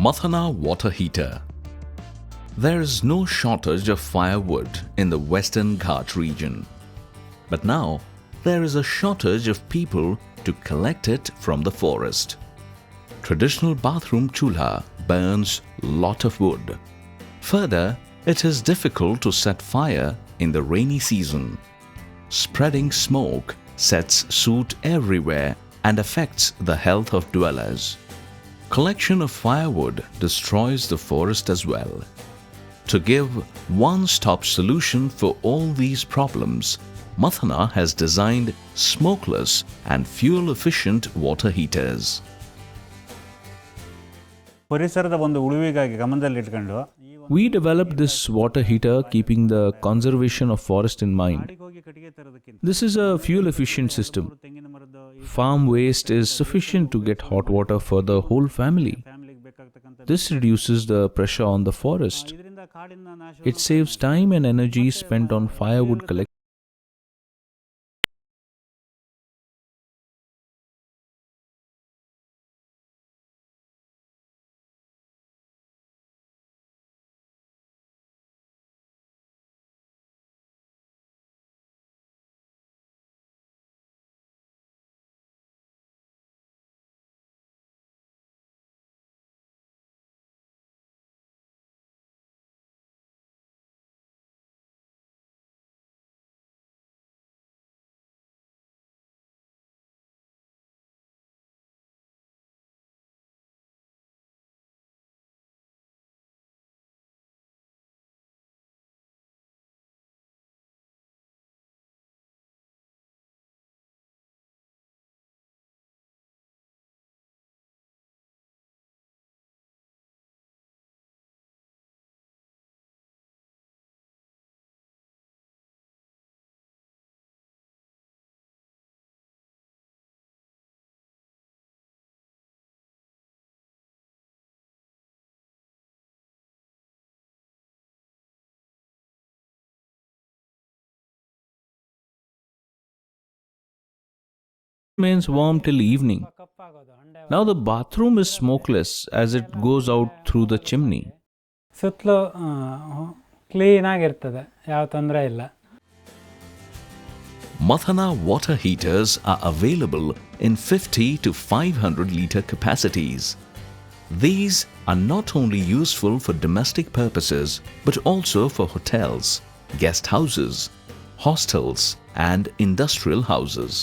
Mathana water heater. There is no shortage of firewood in the Western Ghats region. But now, there is a shortage of people to collect it from the forest. Traditional bathroom chulha burns lot of wood. Further, it is difficult to set fire in the rainy season. Spreading smoke sets soot everywhere and affects the health of dwellers. Collection of firewood destroys the forest as well. To give one-stop solution for all these problems, Mathana has designed smokeless and fuel-efficient water heaters. ಪರಿಸರದ ಒಂದು ಉಳಿವಿಗಾಗಿ ಗಮನದಲ್ಲಿಟ್ಕೊಂಡು We developed this water heater keeping the conservation of forest in mind. This is a fuel-efficient system. Farm waste is sufficient to get hot water for the whole family. This reduces the pressure on the forest. It saves time and energy spent on firewood collection. Remains warm till evening. Now the bathroom is smokeless as it goes out through the chimney. ಸುತ್ತಲೂ clean ಆಗಿರ್ತದೆ, ಯಾವ ತೊಂದರೆ ಇಲ್ಲ. Mathana water heaters are available in 50 to 500 litre capacities. These are not only useful for domestic purposes but also for hotels, guest houses, hostels and industrial houses.